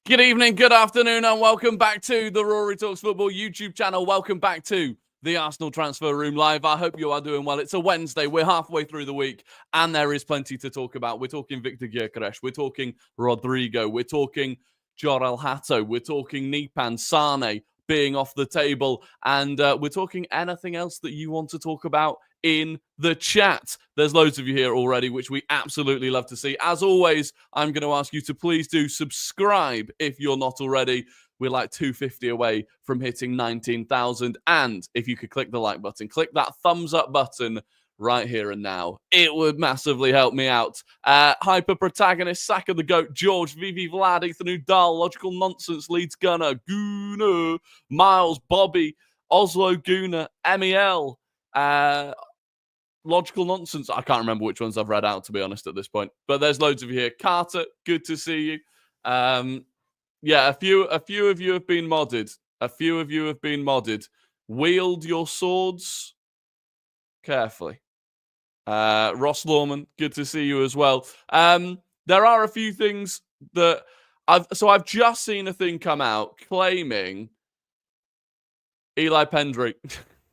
Good evening, good afternoon, and welcome back to the Rory Talks Football YouTube channel. Welcome back to the Arsenal Transfer Room Live. I hope you are doing well. It's a Wednesday. We're halfway through the week, and there is plenty to talk about. We're talking Victor Gyokeres. We're talking Rodrygo. We're talking Jorel Hato. We're talking Nypan, Sane being off the table, and we're talking anything else that you want to talk about in the chat. There's loads of you here already, which we absolutely love to see. As always, I'm going to ask you to please do subscribe if you're not already. We're like 250 away from hitting 19,000. And if you could click the like button, click that thumbs up button right here and now. It would massively help me out. Hyper protagonist, Sack of the Goat, George, Vivi Vlad, Ethan Udall, Logical Nonsense, Leeds Gunner, Guna, Miles, Bobby, Oslo Guna, MEL, Logical Nonsense. I can't remember which ones I've read out, to be honest, at this point. But there's loads of you here. Carter, good to see you. Yeah, a few of you have been modded. Wield your swords carefully. Ross Lawman, good to see you as well. There are a few things that I've just seen a thing come out claiming Eli Pendry.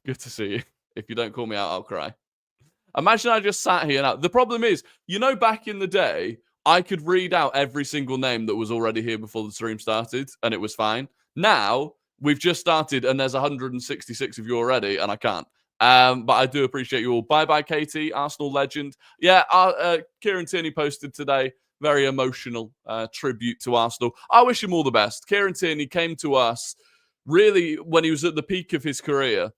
Good to see you. If you don't call me out, I'll cry. Imagine I just sat here now. The problem is, back in the day, I could read out every single name that was already here before the stream started, and it was fine. Now, we've just started, and there's 166 of you already, and I can't. But I do appreciate you all. Bye-bye, Katie, Arsenal legend. Yeah, Kieran Tierney posted today, very emotional tribute to Arsenal. I wish him all the best. Kieran Tierney came to us really when he was at the peak of his career,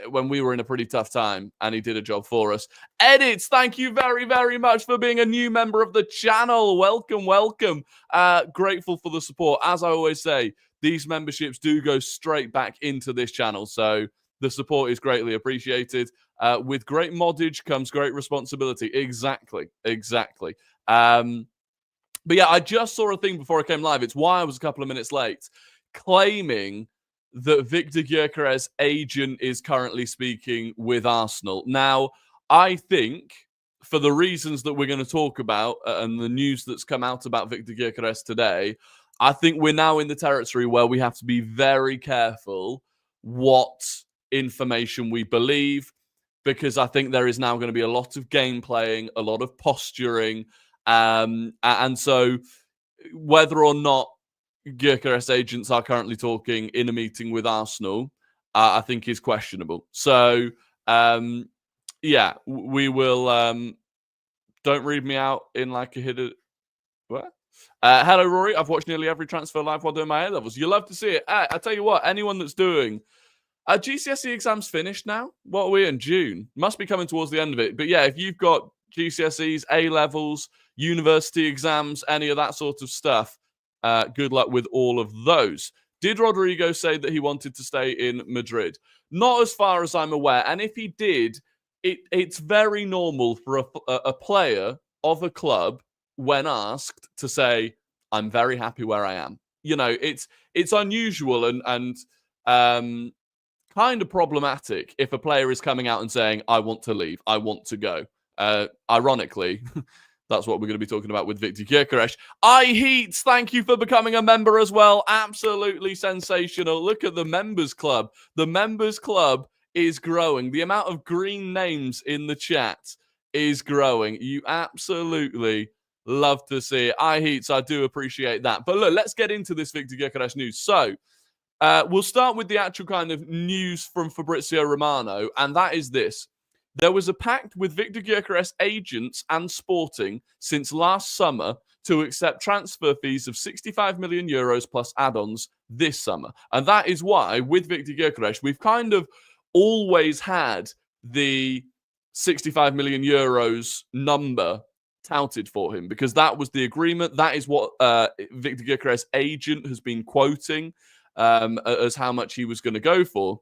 when we were in a pretty tough time, and he did a job for us. Edits, thank you very, very much for being a new member of the channel. Welcome, welcome. Grateful for the support. As I always say, these memberships do go straight back into this channel, so the support is greatly appreciated. With great moddage comes great responsibility. Exactly. But yeah, I just saw a thing before I came live. It's why I was a couple of minutes late, claiming that Victor Gyokeres' agent is currently speaking with Arsenal. Now, I think, for the reasons that we're going to talk about and the news that's come out about Victor Gyokeres today, I think we're now in the territory where we have to be very careful what information we believe, because I think there is now going to be a lot of game playing, a lot of posturing, and so whether or not Gyokeres agents are currently talking in a meeting with Arsenal, I think is questionable. So, yeah, we will. Don't read me out in like a hidden. What? Hello, Rory. I've watched nearly every transfer live while doing my A-levels. You love to see it. I tell you what, anyone that's doing GCSE exams finished now. What are we in? June? Must be coming towards the end of it. But yeah, if you've got GCSEs, A-levels, university exams, any of that sort of stuff, good luck with all of those. Did Rodrygo say that he wanted to stay in Madrid? Not as far as I'm aware. And if he did, it's very normal for a player of a club, when asked, to say, I'm very happy where I am. It's unusual and kind of problematic if a player is coming out and saying, I want to leave, I want to go. Ironically, that's what we're going to be talking about with Victor Gyokeres. Heats, thank you for becoming a member as well. Absolutely sensational. Look at the members club. The members club is growing. The amount of green names in the chat is growing. You absolutely love to see it. Heats, I do appreciate that. But look, let's get into this Victor Gyokeres news. So, we'll start with the actual kind of news from Fabrizio Romano, and that is this. There was a pact with Victor Gyokeres agents and Sporting since last summer to accept transfer fees of 65 million euros plus add-ons this summer. And that is why, with Victor Gyokeres, we've kind of always had the 65 million euros number touted for him, because that was the agreement. That is what Victor Gyokeres' agent has been quoting as how much he was going to go for.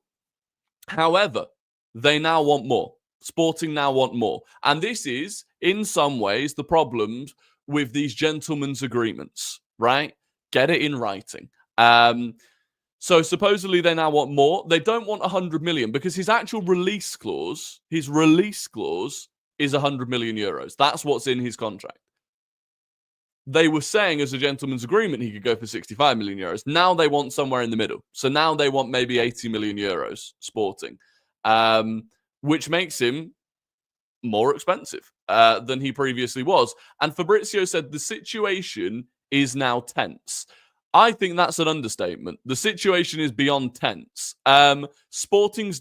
However, they now want more. Sporting now want more. And this is, in some ways, the problem with these gentlemen's agreements, right? Get it in writing. So supposedly they now want more. They don't want 100 million because his actual release clause, is 100 million euros. That's what's in his contract. they were saying as a gentleman's agreement he could go for 65 million euros. Now they want somewhere in the middle. So now they want maybe 80 million euros Sporting, which makes him more expensive than he previously was. And Fabrizio said the situation is now tense. I think that's an understatement. The situation is beyond tense. Sporting's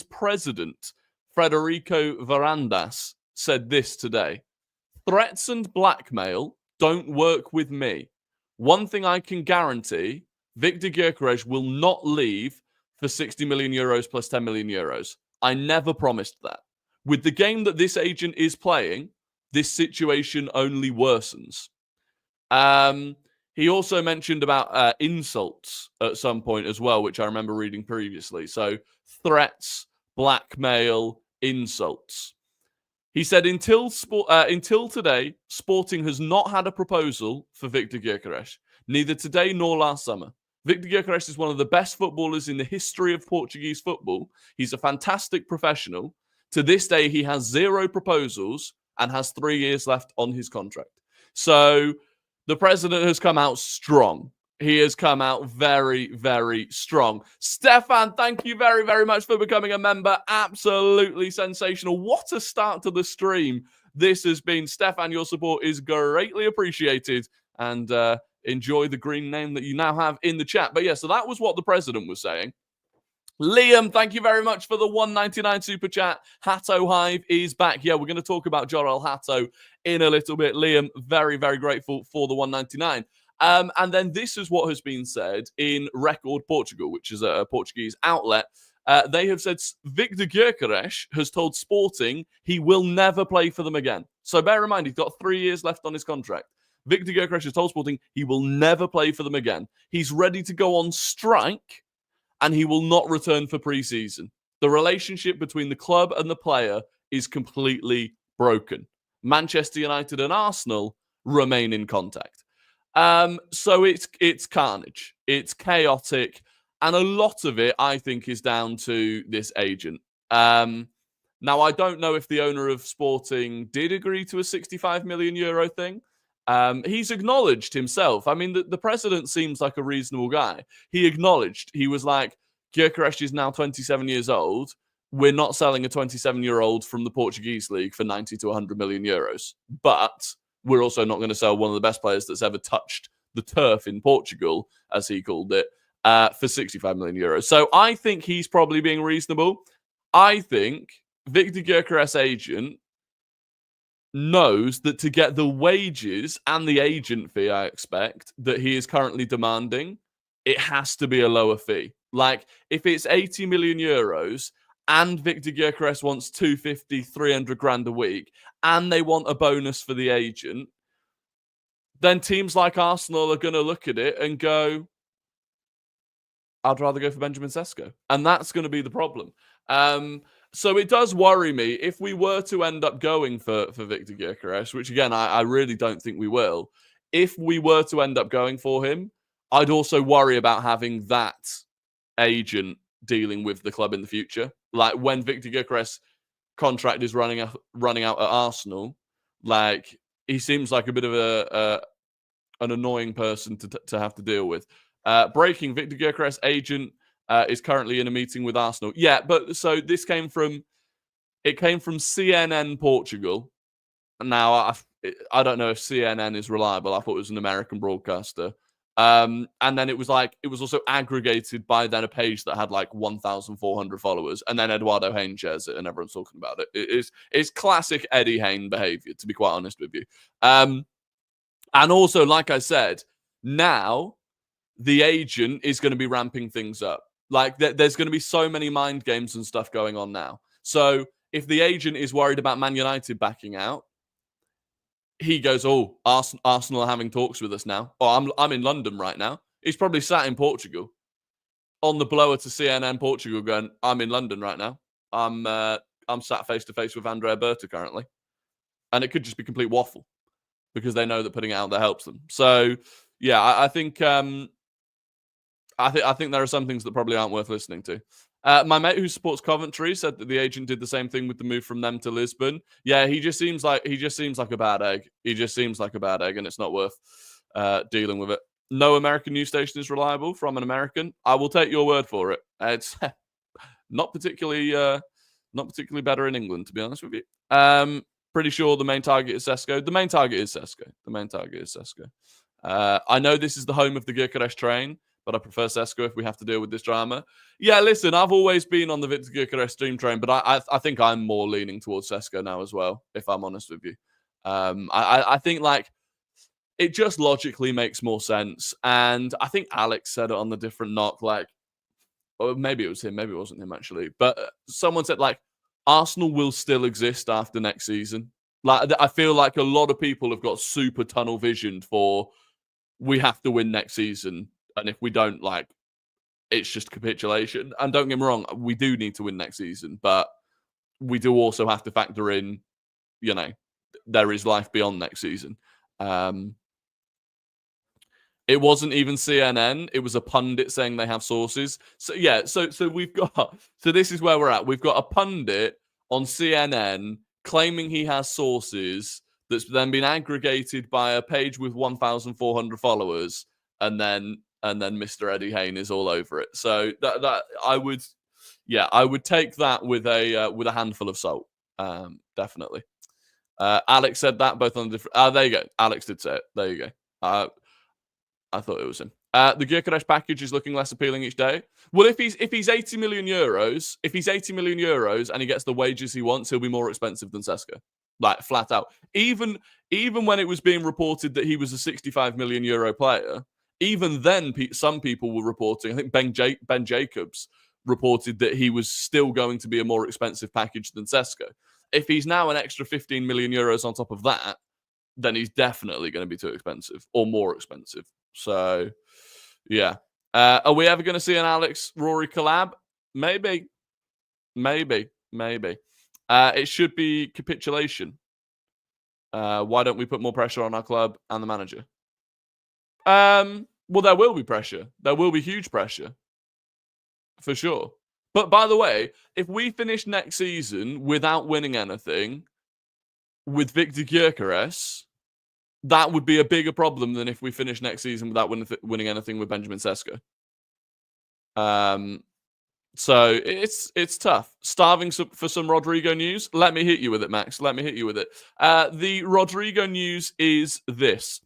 president, Federico Varandas, said this today. Threats and blackmail don't work with me. One thing I can guarantee, Victor Gyokeres will not leave for 60 million euros plus 10 million euros. I never promised that. With the game that this agent is playing, this situation only worsens. He also mentioned about insults at some point as well, which I remember reading previously. So threats, blackmail, insults. He said, until today, Sporting has not had a proposal for Victor Gyokeres, neither today nor last summer. Victor Gyokeres is one of the best footballers in the history of Portuguese football. He's a fantastic professional. To this day, he has 0 proposals and has 3 years left on his contract. So the president has come out strong. He has come out very, very strong. Stefan, thank you very, very much for becoming a member. Absolutely sensational. What a start to the stream this has been. Stefan, your support is greatly appreciated. And enjoy the green name that you now have in the chat. But yeah, so that was what the president was saying. Liam, thank you very much for the 199 super chat. Hatto Hive is back. Yeah, we're going to talk about Jorel Hatto in a little bit. Liam, very, very grateful for the 199. And then this is what has been said in Record Portugal, which is a Portuguese outlet. They have said Victor Gyokeres has told Sporting he will never play for them again. So bear in mind, he's got 3 years left on his contract. Victor Gyokeres has told Sporting he will never play for them again. He's ready to go on strike, and he will not return for pre-season. The relationship between the club and the player is completely broken. Manchester United and Arsenal remain in contact. So it's carnage. It's chaotic. And a lot of it, I think, is down to this agent. Now, I don't know if the owner of Sporting did agree to a 65 million euro thing. He's acknowledged himself. I mean, the president seems like a reasonable guy. He acknowledged. He was like, Gyokeres is now 27 years old. We're not selling a 27-year-old from the Portuguese league for 90 to 100 million euros. But we're also not going to sell one of the best players that's ever touched the turf in Portugal, as he called it, for 65 million euros. So I think he's probably being reasonable. I think Victor Gyokeres' agent knows that to get the wages and the agent fee, I expect, that he is currently demanding, it has to be a lower fee. Like, if it's 80 million euros and Victor Gyokeres wants 250, 300 grand a week, and they want a bonus for the agent, then teams like Arsenal are going to look at it and go, I'd rather go for Benjamin Sesko. And that's going to be the problem. So it does worry me if we were to end up going for Victor Gyokeres, which again, I really don't think we will. If we were to end up going for him, I'd also worry about having that agent dealing with the club in the future. Like when Victor Gyokeres' contract is running out at Arsenal, like he seems like a bit of an annoying person to have to deal with. Breaking, Victor Gyokeres' agent is currently in a meeting with Arsenal. Yeah, but so this came from CNN Portugal. Now, I don't know if CNN is reliable. I thought it was an American broadcaster. And then it was also aggregated by then a page that had like 1,400 followers. And then Eduardo Hayne shares it and everyone's talking about it. It's classic Eddie Hayne behavior, to be quite honest with you. And also, like I said, now the agent is going to be ramping things up. Like, there's going to be so many mind games and stuff going on now. So if the agent is worried about Man United backing out, he goes, oh, Arsenal are having talks with us now. Oh, I'm in London right now. He's probably sat in Portugal on the blower to CNN Portugal going, I'm in London right now. I'm sat face-to-face with Andrea Berta currently. And it could just be complete waffle because they know that putting it out there helps them. So, yeah, I think there are some things that probably aren't worth listening to. My mate who supports Coventry said that the agent did the same thing with the move from them to Lisbon. Yeah, he just seems like a bad egg. He just seems like a bad egg, and it's not worth dealing with it. No American news station is reliable from an American. I will take your word for it. It's not particularly better in England, to be honest with you. Pretty sure the main target is Sesko. The main target is Sesko. I know this is the home of the Gyokeres train, but I prefer Sesko if we have to deal with this drama. Yeah, listen, I've always been on the Victor Gyokeres stream train, but I think I'm more leaning towards Sesko now as well, if I'm honest with you. I think, like, it just logically makes more sense. And I think Alex said it on the different knock, like, or maybe it was him, maybe it wasn't him actually, but someone said, like, Arsenal will still exist after next season. Like, I feel like a lot of people have got super tunnel visioned for, we have to win next season, and if we don't, like, it's just capitulation. And don't get me wrong, we do need to win next season, but we do also have to factor in, you know, there is life beyond next season. It wasn't even CNN. It was a pundit saying they have sources. So yeah, so we've got, so this is where we're at. We've got a pundit on CNN claiming he has sources that's then been aggregated by a page with 1,400 followers, and then Mr. Eddie Hayne is all over it. So that I would take that with a handful of salt. Definitely. Alex said that both on the different. There you go. Alex did say it. There you go. I thought it was him. The Gyokeres package is looking less appealing each day. Well, if he's 80 million euros, and he gets the wages he wants, he'll be more expensive than Sesko. Like, flat out. Even when it was being reported that he was a 65 million euro player, even then some people were reporting, I think Ben Jacobs reported that he was still going to be a more expensive package than Sesko. If he's now an extra 15 million euros on top of that, then he's definitely going to be too expensive or more expensive. So, yeah. Are we ever going to see an Alex Rory collab? Maybe. It should be capitulation. Why don't we put more pressure on our club and the manager? Well, there will be pressure. There will be huge pressure. For sure. But by the way, if we finish next season without winning anything with Victor Gyokeres, that would be a bigger problem than if we finish next season without winning anything with Benjamin Sesko. So it's tough. Starving for some Rodrygo news? Let me hit you with it, Max. Let me hit you with it. The Rodrygo news is this.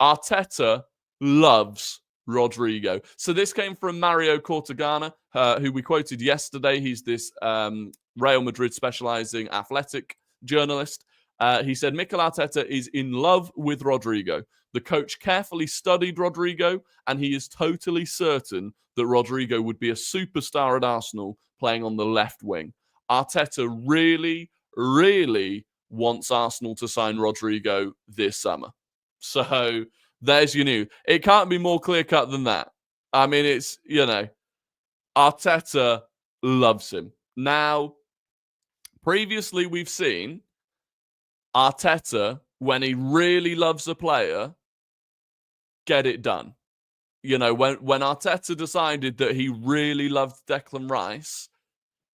Arteta loves Rodrygo. So this came from Mario Cortegana, who we quoted yesterday. He's this Real Madrid specializing athletic journalist. He said, Mikel Arteta is in love with Rodrygo. The coach carefully studied Rodrygo, and he is totally certain that Rodrygo would be a superstar at Arsenal playing on the left wing. Arteta really, really wants Arsenal to sign Rodrygo this summer. So there's your news. It can't be more clear-cut than that. I mean, it's, Arteta loves him. Now, previously we've seen Arteta, when he really loves a player, get it done. When Arteta decided that he really loved Declan Rice,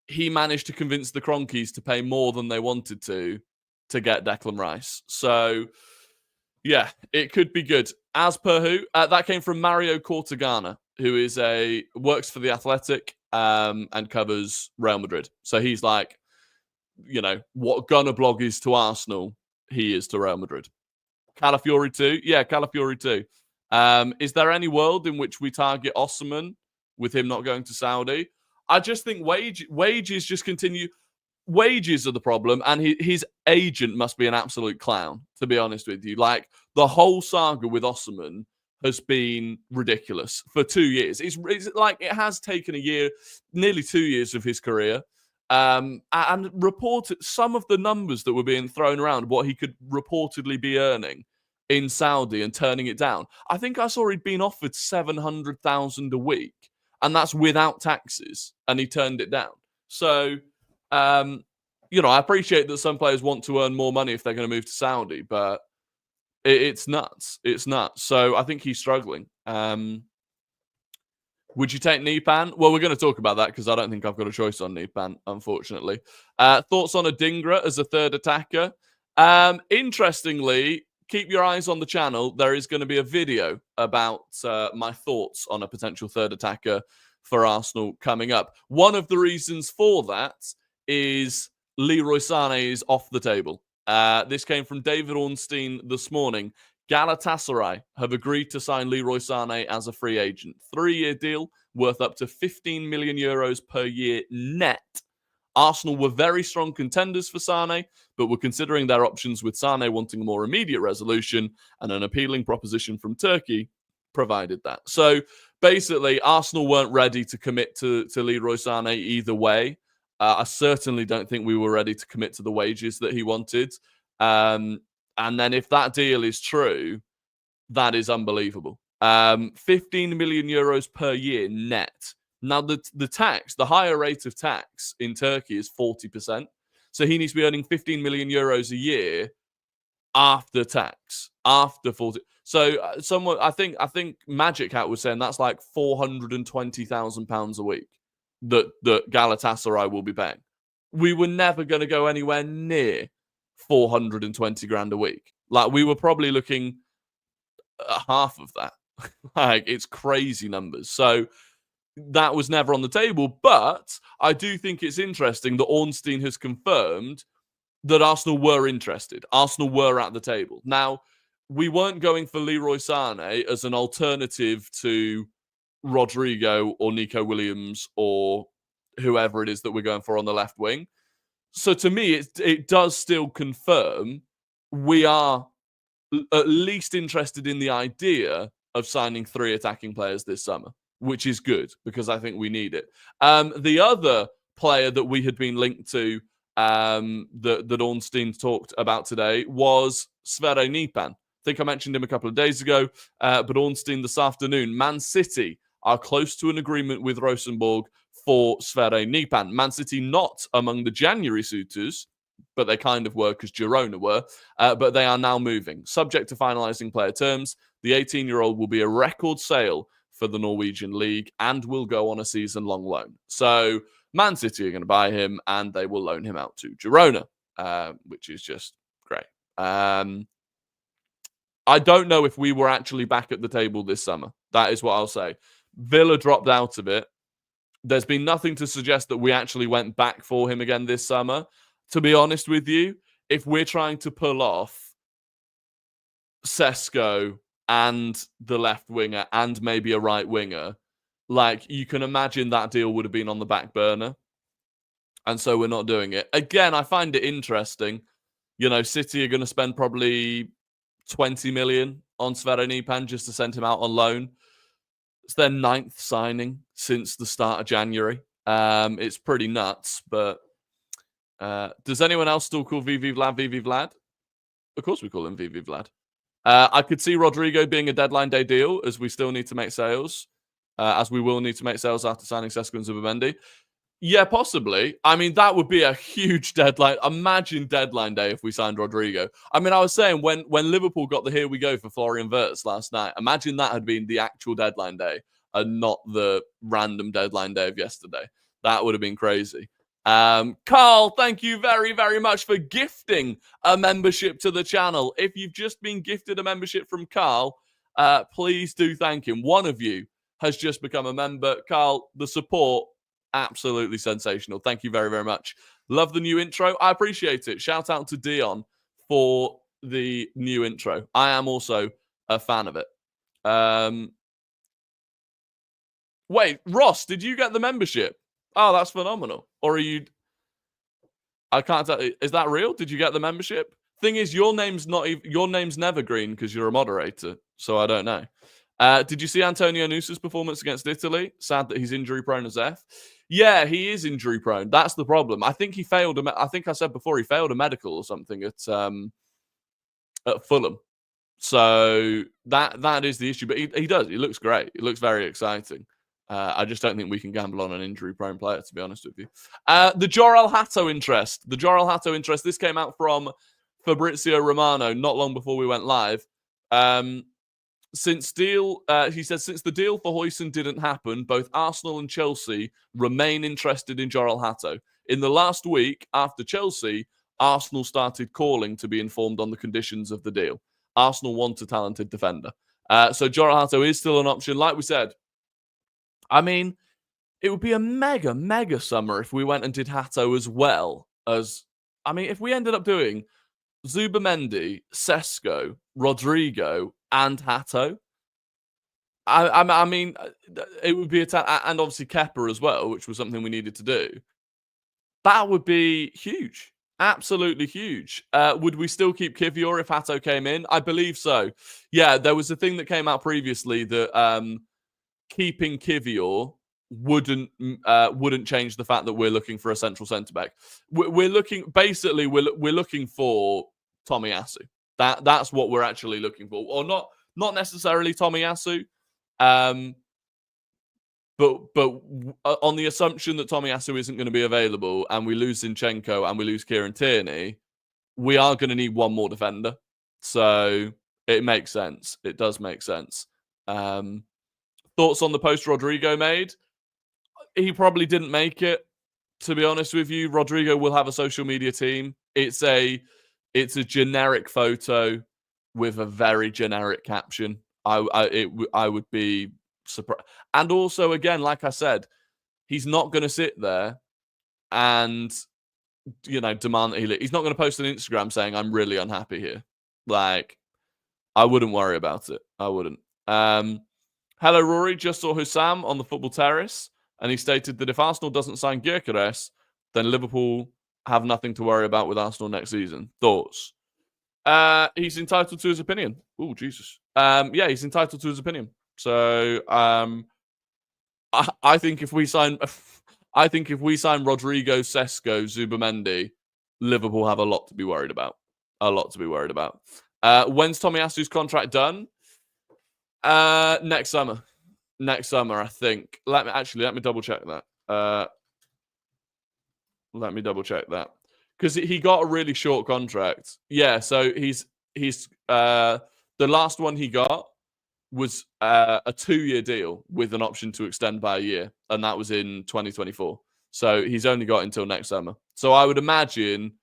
he managed to convince the Cronkies to pay more than they wanted to get Declan Rice. So, yeah, it could be good. As per who? That came from Mario Cortegana, who works for The Athletic and covers Real Madrid. So he's like, what Gunner blog is to Arsenal, he is to Real Madrid. Calafiori too? Yeah, Calafiori too. Is there any world in which we target Osimhen with him not going to Saudi? I just think wages just continue. Wages are the problem, and his agent must be an absolute clown, to be honest with you. Like, the whole saga with Osimhen has been ridiculous for 2 years. It's like it has taken a year, nearly 2 years of his career. And reported some of the numbers that were being thrown around, what he could reportedly be earning in Saudi and turning it down. I think I saw he'd been offered 700,000 a week, and that's without taxes, and he turned it down. So, I appreciate that some players want to earn more money if they're going to move to Saudi, but it's nuts. It's nuts. So I think he's struggling. Would you take Nypan? Well, we're going to talk about that because I don't think I've got a choice on Nypan, unfortunately. Thoughts on Adingra as a third attacker? Interestingly, keep your eyes on the channel. There is going to be a video about my thoughts on a potential third attacker for Arsenal coming up. One of the reasons for that is Leroy Sane is off the table. This came from David Ornstein this morning. Galatasaray have agreed to sign Leroy Sane as a free agent. 3-year deal worth up to 15 million euros per year net. Arsenal were very strong contenders for Sane, but were considering their options with Sane wanting a more immediate resolution, and an appealing proposition from Turkey provided that. So basically, Arsenal weren't ready to commit to Leroy Sane either way. I certainly don't think we were ready to commit to the wages that he wanted. And then if that deal is true, that is unbelievable. 15 million euros per year net. Now, the tax, the higher rate of tax in Turkey is 40%. So he needs to be earning 15 million euros a year after tax, after 40. So someone, I think Magic Hat was saying that's like £420,000 a week that Galatasaray will be paying. We were never going to go anywhere near 420 grand a week. Like, we were probably looking at half of that. Like, it's crazy numbers. So that was never on the table. But I do think it's interesting that Ornstein has confirmed that Arsenal were interested. Arsenal were at the table. Now, we weren't going for Leroy Sane as an alternative to Rodrygo or Nico Williams or whoever it is that we're going for on the left wing. So to me, it does still confirm we are at least interested in the idea of signing 3 attacking players this summer, which is good because I think we need it. The other player that we had been linked to that Ornstein talked about today was Sverre Nypan. I think I mentioned him a couple of days ago, but Ornstein this afternoon, Man City are close to an agreement with Rosenborg for Sverre Nypan. Man City not among the January suitors, but they kind of were because Girona were, but they are now moving. Subject to finalising player terms, the 18-year-old will be a record sale for the Norwegian League and will go on a season-long loan. So Man City are going to buy him and they will loan him out to Girona, which is just great. I don't know if we were actually back at the table this summer. That is what I'll say. Villa dropped out of it. There's been nothing to suggest that we actually went back for him again this summer. To be honest with you, if we're trying to pull off Sesko and the left winger and maybe a right winger, like, you can imagine that deal would have been on the back burner. And so we're not doing it. Again, I find it interesting. You know, City are going to spend probably 20 million on Sverre Nypan just to send him out on loan. It's their 9th signing since the start of January. It's pretty nuts, but does anyone else still call VV Vlad? Of course we call him VV Vlad. I could see Rodrygo being a deadline day deal, as we still need to make sales, as we will need to make sales after signing Sesko and Zubimendi. Yeah, possibly. I mean, that would be a huge deadline. Imagine deadline day if we signed Rodrygo. I mean, I was saying when Liverpool got the here we go for Florian Wirtz last night, imagine that had been the actual deadline day and not the random deadline day of yesterday. That would have been crazy. Carl, thank you very, very much for gifting a membership to the channel. If you've just been gifted a membership from Carl, please do thank him. One of you has just become a member. Carl, the support, absolutely sensational. Thank you very, very much. Love the new intro. I appreciate it. Shout out to Dion for the new intro. I am also a fan of it. Wait, Ross, did you get the membership? Oh, that's phenomenal. Or are you... I can't tell. Is that real? Did you get the membership? Thing is, your name's never green because you're a moderator. So I don't know. Did you see Antonio Nusa's performance against Italy? Sad that he's injury prone as F. Yeah, he is injury prone. That's the problem. I think he failed. I think I said before he failed a medical or something at Fulham. So that is the issue. But he does. He looks great. He looks very exciting. I just don't think we can gamble on an injury-prone player, to be honest with you. The Jorel Hato interest. This came out from Fabrizio Romano not long before we went live. Since the deal for Huijsen didn't happen, both Arsenal and Chelsea remain interested in Jorel Hato. In the last week, after Chelsea, Arsenal started calling to be informed on the conditions of the deal. Arsenal want a talented defender. So Jorel Hato is still an option. Like we said, I mean, it would be a mega, mega summer if we went and did Hato as well as... I mean, if we ended up doing Zubimendi, Sesko, Rodrygo, and Hato, I mean, it would be and obviously Kepa as well, which was something we needed to do. That would be huge, absolutely huge. Would we still keep Kivior if Hato came in? I believe so. Yeah, there was a thing that came out previously that keeping Kivior wouldn't change the fact that we're looking for a central centre back. We're looking for Tomiyasu. That's what we're actually looking for, or not necessarily Tomiyasu, but on the assumption that Tomiyasu isn't going to be available and we lose Zinchenko and we lose Kieran Tierney, we are going to need one more defender. So it makes sense. It does make sense. Thoughts on the post Rodrygo made? He probably didn't make it, to be honest with you. Rodrygo will have a social media team. It's a generic photo with a very generic caption. I would be surprised. And also, again, like I said, he's not going to sit there and demand that he's not going to post on Instagram saying I'm really unhappy here. Like, I wouldn't worry about it. I wouldn't. Hello, Rory. Just saw Hussam on the Football Terrace, and he stated that if Arsenal doesn't sign Gyokeres, then Liverpool have nothing to worry about with Arsenal next season. Thoughts? He's entitled to his opinion. Oh, Jesus. Yeah, he's entitled to his opinion. So, I think if we sign Rodrygo, Sesko, Zubimendi, Liverpool have a lot to be worried about. A lot to be worried about. When's Tomiyasu's contract done? Next summer. Next summer, I think. Let me double check that. Let me double check that. Because he got a really short contract. Yeah, so he's the last one he got was a 2-year deal with an option to extend by a year, and that was in 2024. So he's only got until next summer. So I would imagine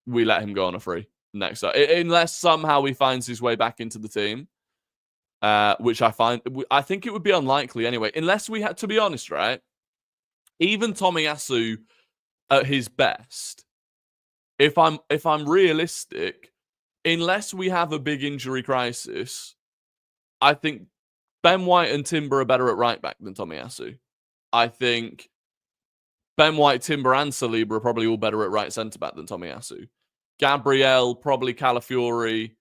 we let him go on a free next summer, unless somehow he finds his way back into the team, which I think it would be unlikely anyway. Unless we had, to be honest, right? Even Tomiyasu at his best, if I'm realistic, unless we have a big injury crisis, I think Ben White and Timber are better at right back than Tomiyasu. I think Ben White, Timber, and Saliba are probably all better at right centre back than Tomiyasu. Gabriel, probably Calafiori,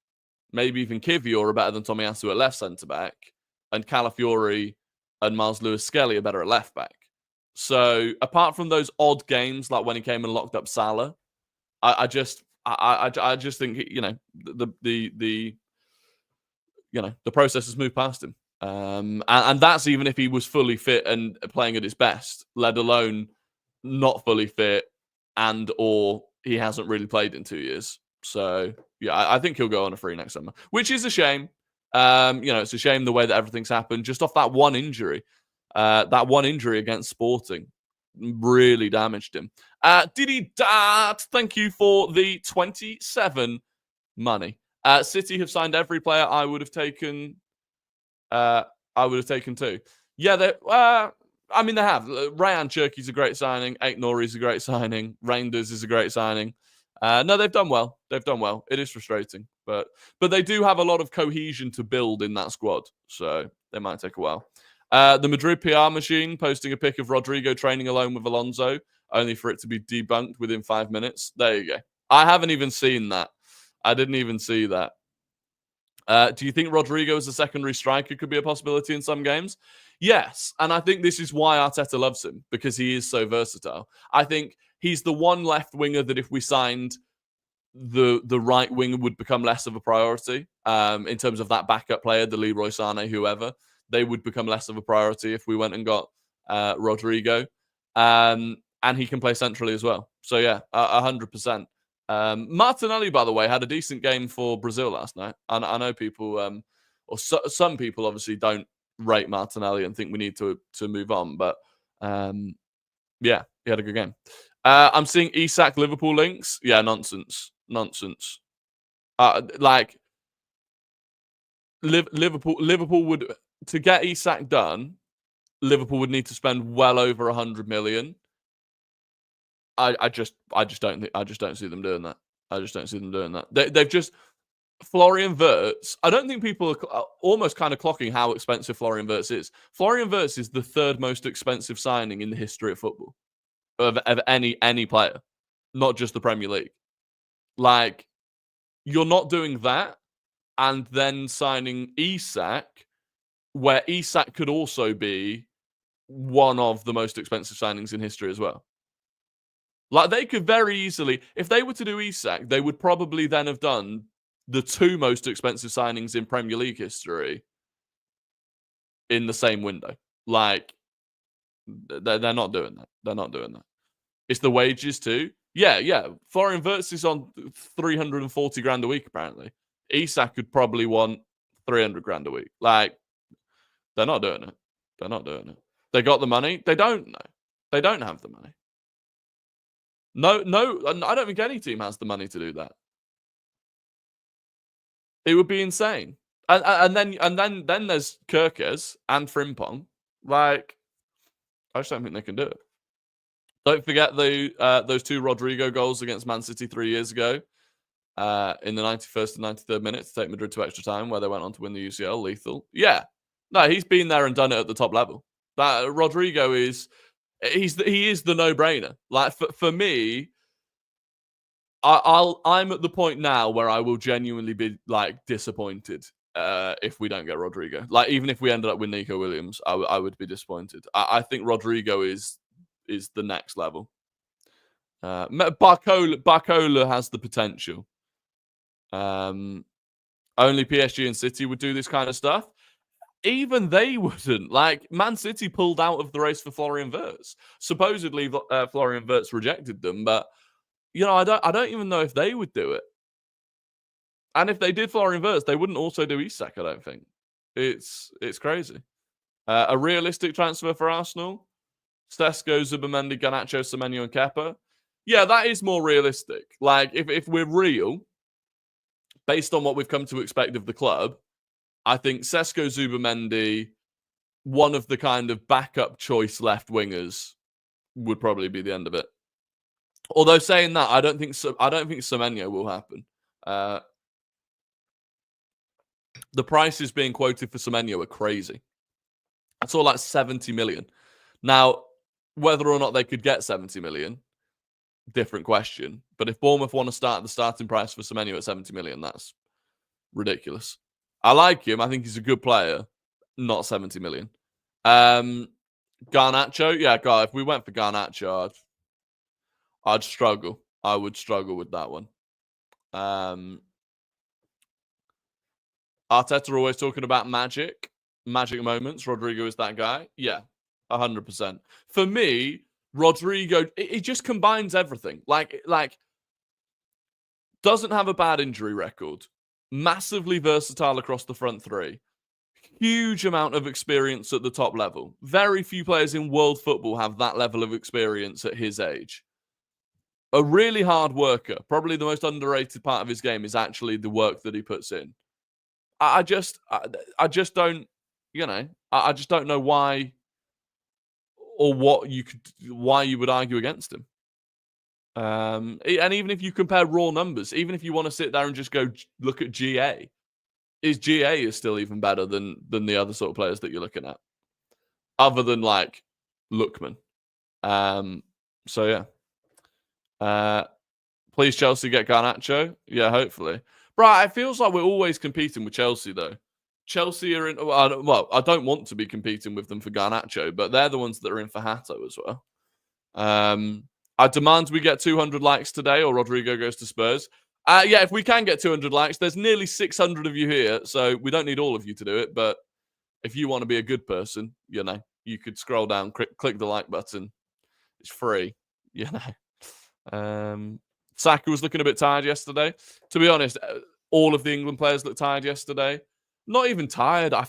maybe even Kivior are better than Tomiyasu at left centre back, and Calafiori and Miles Lewis-Skelly are better at left back. So apart from those odd games, like when he came and locked up Salah, I just think the process has moved past him, and that's even if he was fully fit and playing at his best, let alone not fully fit or he hasn't really played in 2 years. So yeah, I think he'll go on a free next summer, which is a shame. It's a shame the way that everything's happened just off that one injury. That one injury against Sporting really damaged him. Diddy Dart, thank you for the 27 money. City have signed every player I would have taken. Too. Yeah, they have. Ryan Cherky's a great signing. Ait Nouri's a great signing. Reinders is a great signing. No, they've done well. It is frustrating, but they do have a lot of cohesion to build in that squad, so they might take a while. The Madrid PR machine posting a pic of Rodrygo training alone with Alonso, only for it to be debunked within 5 minutes. There you go. I haven't even seen that. I didn't even see that. Do you think Rodrygo as a secondary striker could be a possibility in some games? Yes, and I think this is why Arteta loves him, because he is so versatile. I think he's the one left winger that if we signed, the right winger would become less of a priority in terms of that backup player, the Leroy Sane, whoever. They would become less of a priority if we went and got Rodrygo. And he can play centrally as well. So yeah, 100%. Martinelli, by the way, had a decent game for Brazil last night. I know people, or some people obviously don't rate Martinelli and think we need to move on. But yeah, he had a good game. I'm seeing Isak Liverpool links. Yeah, nonsense. Like Liverpool would, to get Isak done, Liverpool would need to spend well over 100 million. I just don't see them doing that. They've just Florian Wirtz. I don't think people are almost kind of clocking how expensive Florian Wirtz is. Florian Wirtz is the third most expensive signing in the history of football of any player, not just the Premier League. Like, you're not doing that and then signing Isak, where Isak could also be one of the most expensive signings in history as well. Like, they could very easily, if they were to do Isak, they would probably then have done the two most expensive signings in Premier League history in the same window. Like, they're not doing that. It's the wages too. Yeah. Florian Wirtz is on 340 grand a week, apparently. Isak could probably want 300 grand a week. Like, they're not doing it. They got the money. They don't know. They don't have the money. No, I don't think any team has the money to do that. It would be insane. And then there's Gyokeres and Frimpong. Like, I just don't think they can do it. Don't forget those two Rodrygo goals against Man City 3 years ago in the 91st and 93rd minute to take Madrid to extra time, where they went on to win the UCL. Lethal. Yeah. No, he's been there and done it at the top level. That Rodrygo he is the no-brainer. Like, for me, I'm at the point now where I will genuinely be like disappointed if we don't get Rodrygo. Like, even if we ended up with Nico Williams, I would be disappointed. I think Rodrygo is the next level. Barcola has the potential. Only PSG and City would do this kind of stuff. Even they wouldn't. Like, Man City pulled out of the race for Florian Wirtz. Supposedly, Florian Wirtz rejected them, but I don't even know if they would do it. And if they did Florian Wirtz, they wouldn't also do Isak, I don't think. It's crazy. A realistic transfer for Arsenal? Sesko, Zubimendi, Garnacho, Semenyo, and Kepa? Yeah, that is more realistic. Like, if we're real, based on what we've come to expect of the club, I think Sesko, Zubimendi, one of the kind of backup choice left wingers, would probably be the end of it. Although saying that, I don't think Semenyo will happen. The prices being quoted for Semenyo are crazy. I saw like 70 million. Now, whether or not they could get 70 million, different question. But if Bournemouth want to start the starting price for Semenyo at 70 million, that's ridiculous. I like him. I think he's a good player. Not 70 million. Garnacho, yeah, God, if we went for Garnacho, I'd struggle. I would struggle with that one. Arteta always talking about magic moments. Rodrygo is that guy. Yeah, 100%. For me, Rodrygo, it just combines everything. Like doesn't have a bad injury record. Massively versatile across the front three. Huge amount of experience at the top level. Very few players in world football have that level of experience at his age. A really hard worker. Probably the most underrated part of his game is actually the work that he puts in. I just don't, I just don't know why or why you would argue against him. And even if you compare raw numbers, even if you want to sit there and just go look at GA, his GA is still even better than the other sort of players that you're looking at, other than like Lookman. So yeah. Please Chelsea get Garnacho. Yeah, hopefully. Bro, it feels like we're always competing with Chelsea though. Chelsea are in. Well, I don't want to be competing with them for Garnacho, but they're the ones that are in for Hato as well. I demand we get 200 likes today, or Rodrygo goes to Spurs. Yeah, if we can get 200 likes, there's nearly 600 of you here, so we don't need all of you to do it. But if you want to be a good person, you could scroll down, click the like button. It's free, Saka was looking a bit tired yesterday. To be honest, all of the England players looked tired yesterday. not even tired. I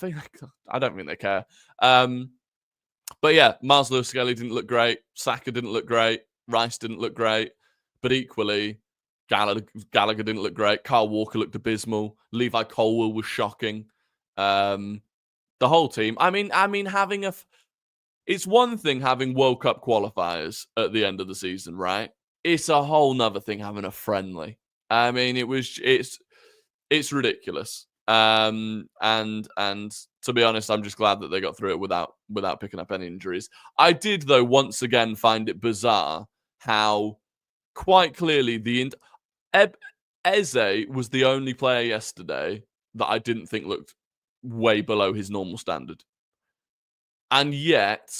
don't think they care. But yeah, Miles Lewis-Skelly didn't look great. Saka didn't look great. Rice didn't look great. But equally, Gallagher didn't look great. Kyle Walker looked abysmal. Levi Colwill was shocking. The whole team. I mean, having it's one thing having World Cup qualifiers at the end of the season, right? It's a whole nother thing having a friendly. I mean, it's ridiculous. And to be honest, I'm just glad that they got through it without picking up any injuries. I did, though, once again find it bizarre how quite clearly Eze was the only player yesterday that I didn't think looked way below his normal standard. And yet,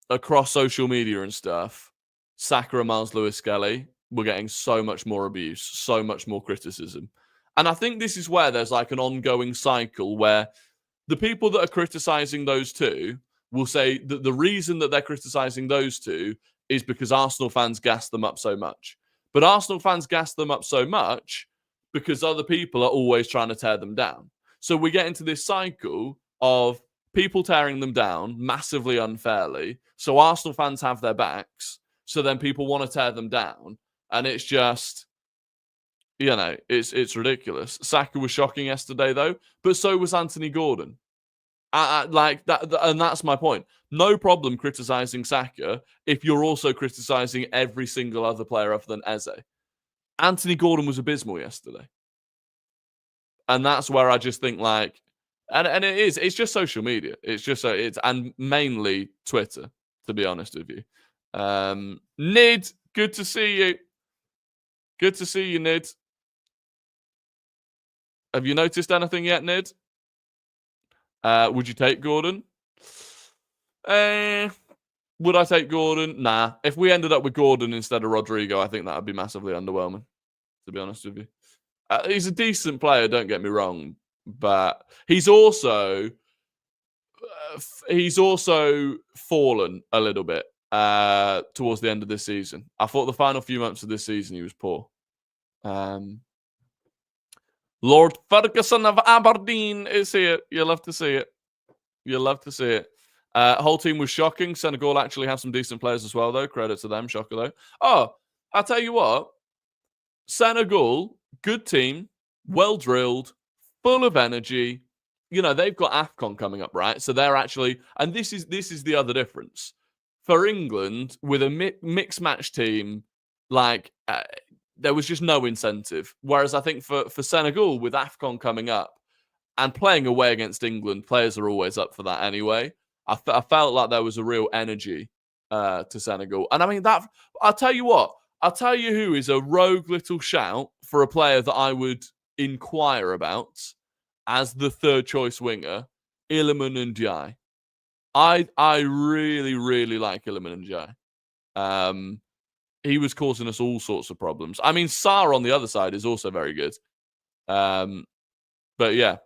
across social media and stuff, Saka and Miles Lewis-Skelly were getting so much more abuse, so much more criticism. And I think this is where there's like an ongoing cycle where the people that are criticizing those two will say that the reason that they're criticizing those two is because Arsenal fans gas them up so much. But Arsenal fans gas them up so much because other people are always trying to tear them down. So we get into this cycle of people tearing them down massively unfairly. So Arsenal fans have their backs. So then people want to tear them down. And it's just, it's ridiculous. Saka was shocking yesterday, though, but so was Anthony Gordon. Like that, and that's my point. No problem criticizing Saka if you're also criticizing every single other player other than Eze. Anthony Gordon was abysmal yesterday. And that's where I just think like, and it's just social media. And mainly Twitter, to be honest with you. Nid, good to see you. Good to see you, Nid. Have you noticed anything yet, Nid? Would you take Gordon? Would I take Gordon? Nah. If we ended up with Gordon instead of Rodrygo, I think that would be massively underwhelming, to be honest with you. He's a decent player, don't get me wrong, but he's also fallen a little bit towards the end of this season. I thought the final few months of this season he was poor. Lord Ferguson of Aberdeen is here. You'll love to see it. You'll love to see it. Whole team was shocking. Senegal actually have some decent players as well, though. Credit to them. Shocker, though. Oh, I'll tell you what. Senegal, good team, well drilled, full of energy. They've got AFCON coming up, right? So they're actually, and this is the other difference. For England, with a mixed match team, there was just no incentive. Whereas I think for Senegal, with AFCON coming up and playing away against England, players are always up for that anyway. I felt like there was a real energy to Senegal. And I mean, I'll tell you what. I'll tell you who is a rogue little shout for a player that I would inquire about as the third choice winger, Iliman Ndiaye. I really, really like Iliman Ndiaye. He was causing us all sorts of problems. I mean, Sarr on the other side is also very good. But yeah,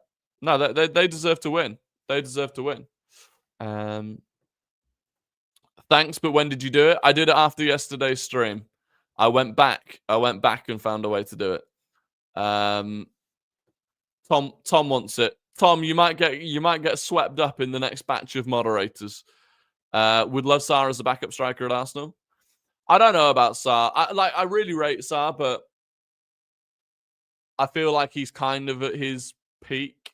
no, they deserve to win. They deserve to win. Thanks, but when did you do it? I did it after yesterday's stream. I went back and found a way to do it. Tom wants it. Tom, you might get swept up in the next batch of moderators. Would love Sarr as a backup striker at Arsenal. I don't know about Sarr. I really rate Sarr, but I feel like he's kind of at his peak.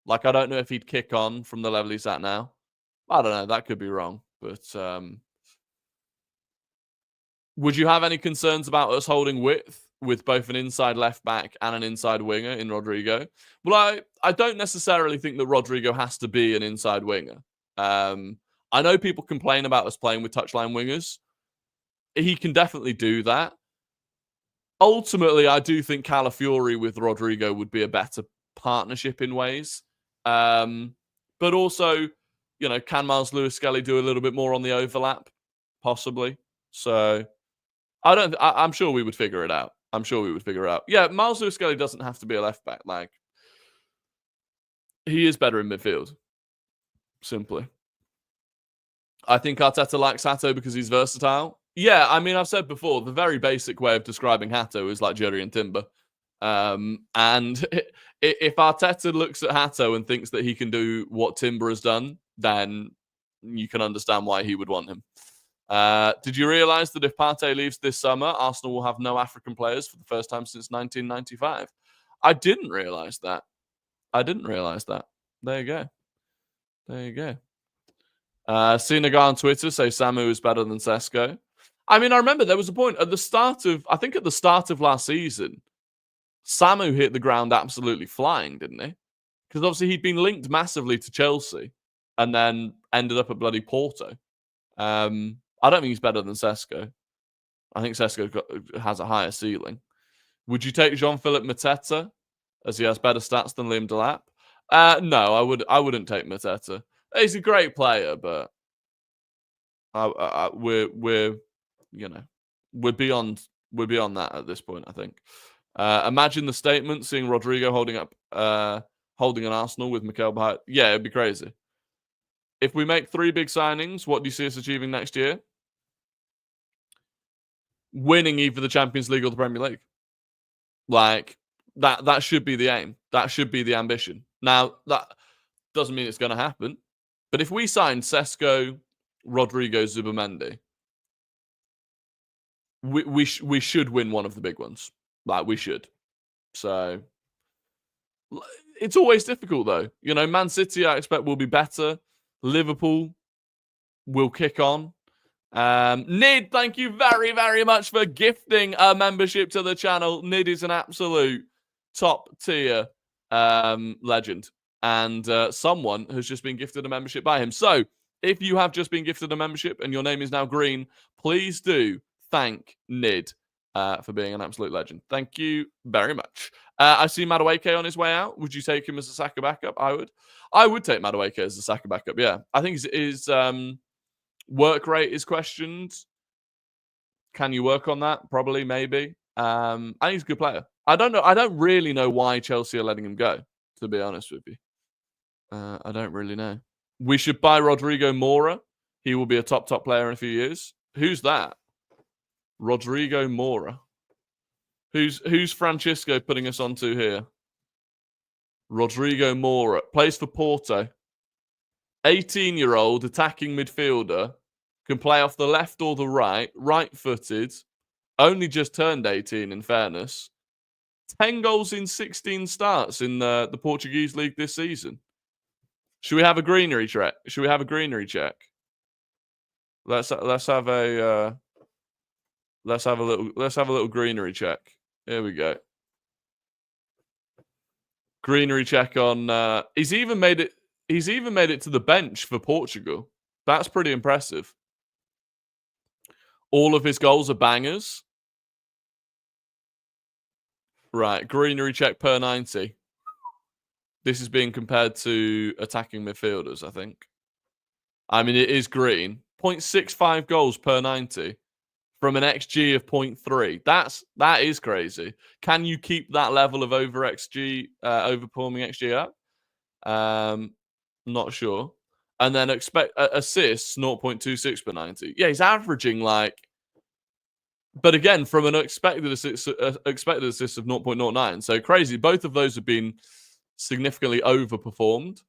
I don't know if he'd kick on from the level he's at now. I don't know. That could be wrong, but would you have any concerns about us holding width with both an inside left back and an inside winger in Rodrygo? Well, I don't necessarily think that Rodrygo has to be an inside winger. I know people complain about us playing with touchline wingers. He can definitely do that. Ultimately, I do think Calafiori with Rodrygo would be a better partnership in ways. But also, can Miles Lewis-Skelly do a little bit more on the overlap? Possibly. So I'm sure we would figure it out. Yeah, Miles Lewis-Skelly doesn't have to be a left back. He is better in midfield. Simply. I think Arteta likes Hato because he's versatile. Yeah, I mean, I've said before, the very basic way of describing Hato is like Jerry and Timber. And if Arteta looks at Hato and thinks that he can do what Timber has done, then you can understand why he would want him. Did you realise that if Partey leaves this summer, Arsenal will have no African players for the first time since 1995? I didn't realise that. There you go. Sinagar on Twitter say Samu is better than Sesko. I mean, I remember there was a point at the start of last season, Samu hit the ground absolutely flying, didn't he? Because obviously he'd been linked massively to Chelsea and then ended up at bloody Porto. I don't think he's better than Sesko. I think Sesko has a higher ceiling. Would you take Jean-Philippe Mateta as he has better stats than Liam Delap? No, I wouldn't take Mateta. He's a great player, but we're beyond that at this point, I think. Imagine the statement seeing Rodrygo holding an Arsenal with Mikel behind. Yeah, it'd be crazy. If we make 3 big signings, what do you see us achieving next year? Winning either the Champions League or the Premier League. Like, that should be the aim. That should be the ambition. Now, that doesn't mean it's going to happen. But if we sign Sesko, Rodrygo, Zubimendi, we should win one of the big ones. Like, we should. So, it's always difficult, though. You know, Man City, I expect, will be better. Liverpool will kick on. Nid, thank you very, very much for gifting a membership to the channel. Nid is an absolute top-tier legend. And someone has just been gifted a membership by him. So, if you have just been gifted a membership and your name is now green, please do thank Nid for being an absolute legend. Thank you very much. I see Madueke on his way out. Would you take him as a Saka backup? I would take Madueke as a Saka backup, yeah. I think his work rate is questioned. Can you work on that? Probably, maybe. I think he's a good player. I don't know. I don't really know why Chelsea are letting him go, to be honest with you. I don't really know. We should buy Rodrygo Mora. He will be a top player in a few years. Who's that? Rodrygo Mora. Who's Francisco putting us onto here? Rodrygo Mora. Plays for Porto. 18-year-old attacking midfielder. Can play off the left or the right. Right-footed. Only just turned 18, in fairness. 10 goals in 16 starts in the Portuguese league this season. Should we have a greenery check? Let's have a little greenery check. Here we go. Greenery check on. He's even made it to the bench for Portugal. That's pretty impressive. All of his goals are bangers. Right, greenery check per 90. This is being compared to attacking midfielders, I think. I mean, it is green. 0.65 goals per 90 from an XG of 0.3. That is crazy. Can you keep that level of overperforming XG up? Not sure. And then expect assists 0.26 per 90. Yeah, he's averaging but again, from an expected assist of 0.09. So crazy. Both of those have been significantly overperformed.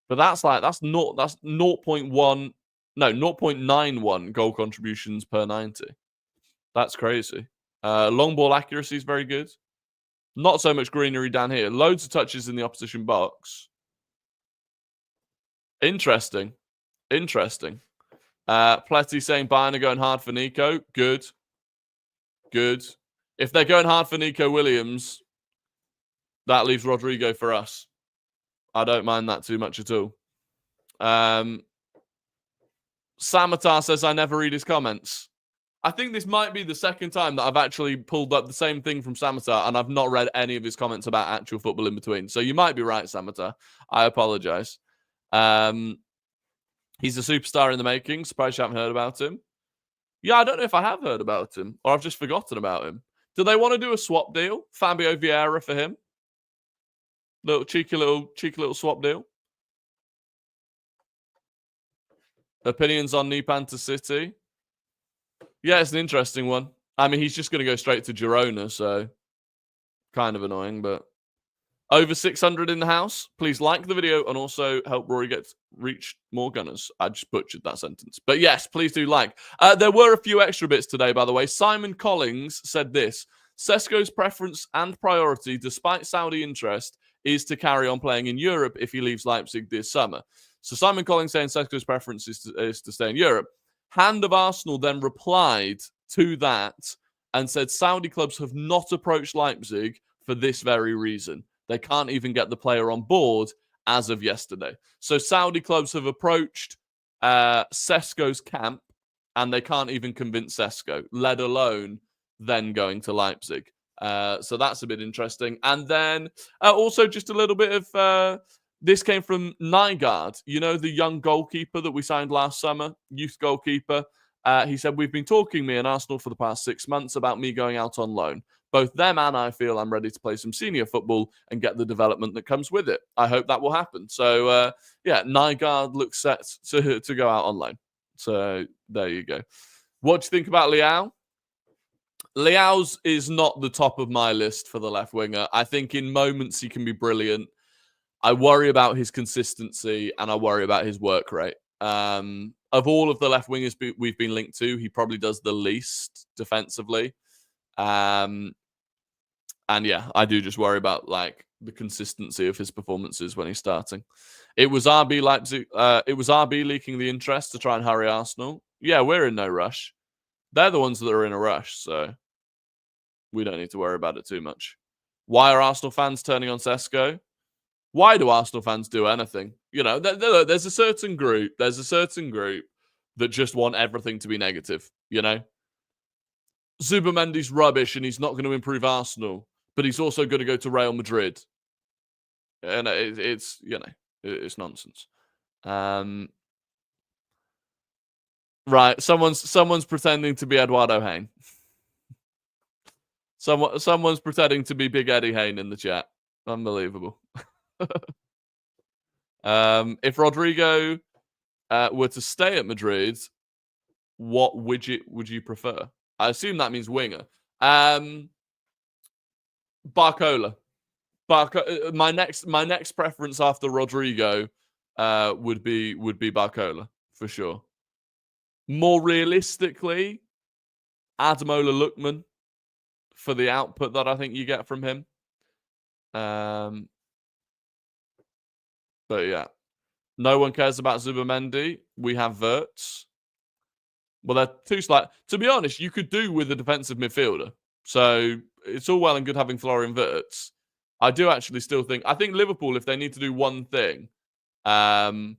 But that's 0.91 goal contributions per 90. That's crazy. Long ball accuracy is very good. Not so much greenery down here. Loads of touches in the opposition box. Interesting. Pletty saying Bayern are going hard for Nico. Good. If they're going hard for Nico Williams, that leaves Rodrygo for us. I don't mind that too much at all. Samatar says I never read his comments. I think this might be the second time that I've actually pulled up the same thing from Samatar and I've not read any of his comments about actual football in between. So you might be right, Samatar. I apologize. He's a superstar in the making. Surprised you haven't heard about him. Yeah, I don't know if I have heard about him or I've just forgotten about him. Do they want to do a swap deal? Fabio Vieira for him? Cheeky little swap deal. Opinions on Nypan to City? Yeah, it's an interesting one. I mean, he's just going to go straight to Girona, so kind of annoying, but over 600 in the house. Please like the video and also help Rory reach more gunners. I just butchered that sentence. But yes, please do like. There were a few extra bits today, by the way. Simon Collins said this. Sesko's preference and priority, despite Saudi interest, is to carry on playing in Europe if he leaves Leipzig this summer. So Simon Collins saying Sesko's preference is to stay in Europe. Hand of Arsenal then replied to that and said Saudi clubs have not approached Leipzig for this very reason. They can't even get the player on board as of yesterday. So Saudi clubs have approached Sesko's camp and they can't even convince Sesko, let alone then going to Leipzig. So that's a bit interesting. And then also just a little bit of... this came from Nygaard, you know, the young goalkeeper that we signed last summer, youth goalkeeper. He said, we've been talking, me and Arsenal, for the past 6 months about me going out on loan. Both them and I feel I'm ready to play some senior football and get the development that comes with it. I hope that will happen. So, yeah, Nygaard looks set to go out on loan. So, there you go. What do you think about Leao? Leao's is not the top of my list for the left winger. I think in moments he can be brilliant. I worry about his consistency and I worry about his work rate. Of all of the left wingers we've been linked to, he probably does the least defensively. And yeah, I do just worry about like the consistency of his performances when he's starting. It was RB Leipzig. It was RB leaking the interest to try and hurry Arsenal. Yeah, we're in no rush. They're the ones that are in a rush, so we don't need to worry about it too much. Why are Arsenal fans turning on Sesko? Why do Arsenal fans do anything? You know, there's a certain group. There's a certain group that just want everything to be negative. You know, Zubimendi's rubbish and he's not going to improve Arsenal, but he's also going to go to Real Madrid. And it's you know, it's nonsense. Right, someone's pretending to be Eduardo Hayne. Someone's pretending to be Big Eddie Hayne in the chat. Unbelievable. If Rodrygo were to stay at Madrid, what widget would you prefer? I assume that means winger. Barcola. My next preference after Rodrygo would be Barcola for sure. More realistically, Ademola Lookman for the output that I think you get from him. But yeah, no one cares about Zubimendi. We have Wirtz. Well, they're too slight. To be honest, you could do with a defensive midfielder. So it's all well and good having Florian Wirtz. I do actually still think... I think Liverpool, if they need to do one thing... I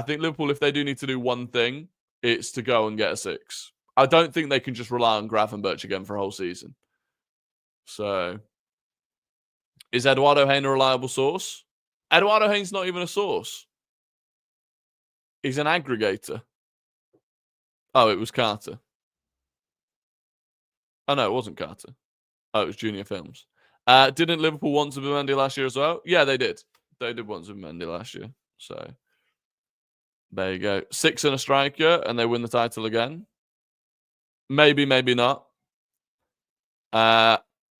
think Liverpool, if they do need to do one thing, it's to go and get a 6. I don't think they can just rely on Gravenberch again for a whole season. So... Is Eduardo Hayne a reliable source? Eduardo Hayne's not even a source. He's an aggregator. Oh, it was Carter. Oh, no, it wasn't Carter. Oh, it was Junior Films. Didn't Liverpool want Zubimendi last year as well? Yeah, they did. They did want Zubimendi last year. So, there you go. 6 and a striker, and they win the title again. Maybe, maybe not.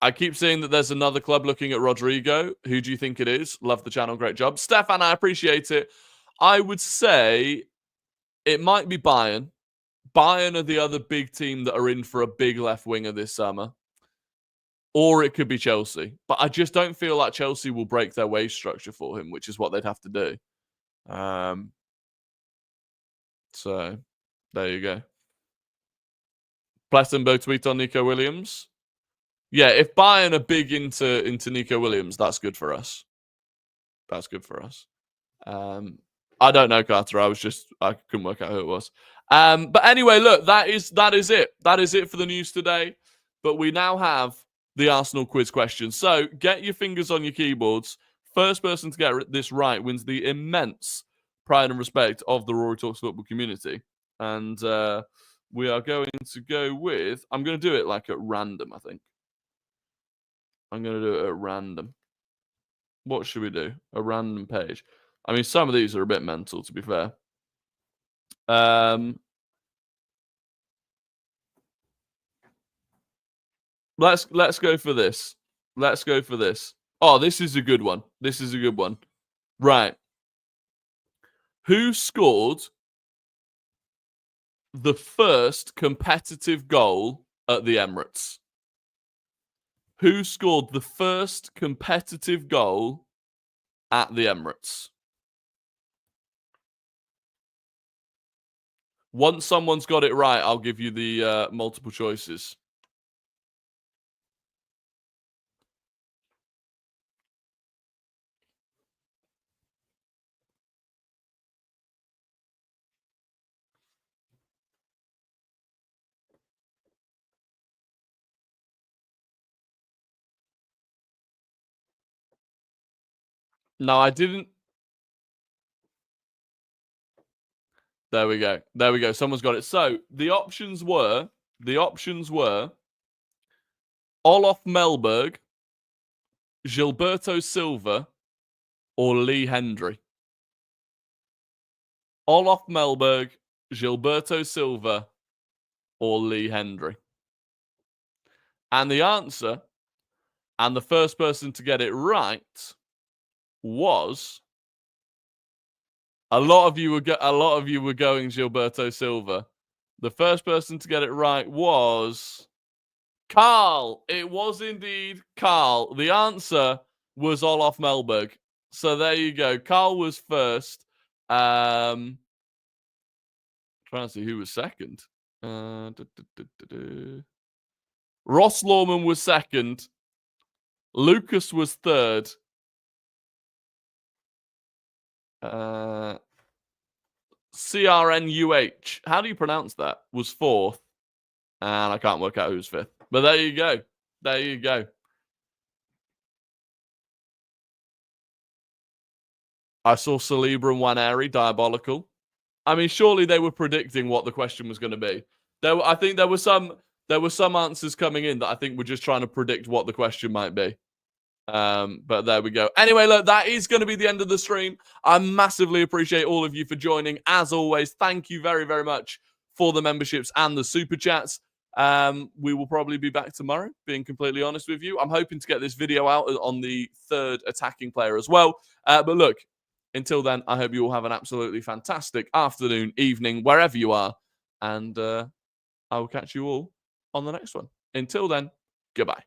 I keep seeing that there's another club looking at Rodrygo. Who do you think it is? Love the channel. Great job. Stefan, I appreciate it. I would say it might be Bayern. Bayern are the other big team that are in for a big left winger this summer. Or it could be Chelsea. But I just don't feel like Chelsea will break their wage structure for him, which is what they'd have to do. So, there you go. Plettenberg tweet on Nico Williams. Yeah, if Bayern are big into Nico Williams, that's good for us. That's good for us. I don't know, Carter. I couldn't work out who it was. But anyway, look, that is it. That is it for the news today. But we now have the Arsenal quiz question. So get your fingers on your keyboards. First person to get this right wins the immense pride and respect of the Rory Talks Football community. And we are going to go with... I'm going to do it like at random, I think. I'm going to do it at random. What should we do? A random page. I mean, some of these are a bit mental, to be fair. Let's go for this. Let's go for this. Oh, this is a good one. This is a good one. Right. Who scored the first competitive goal at the Emirates? Who scored the first competitive goal at the Emirates? Once someone's got it right, I'll give you the multiple choices. No, I didn't. There we go. There we go. Someone's got it. So the options were Olof Mellberg, Gilberto Silva, or Lee Hendry. Olof Mellberg, Gilberto Silva, or Lee Hendry. And the answer, and the first person to get it right, was a lot of you were going Gilberto Silva. The first person to get it right was Carl. It was indeed Carl. The answer was Olof Mellberg. So there you go. Carl was first. Trying to see who was second. Ross Lawman was second. Lucas was third. CRNUH, how do you pronounce that? Was fourth. And I can't work out who's fifth. But there you go. There you go. I saw Saliba and Waneri, diabolical. I mean, surely they were predicting what the question was going to be. I think there were some answers coming in that I think were just trying to predict what the question might be. But there we go. Anyway, look, that is going to be the end of the stream. I massively appreciate all of you for joining. As always, thank you very, very much for the memberships and the super chats. We will probably be back tomorrow, being completely honest with you. I'm hoping to get this video out on the third attacking player as well. But look, until then, I hope you all have an absolutely fantastic afternoon, evening, wherever you are. And I will catch you all on the next one. Until then, goodbye.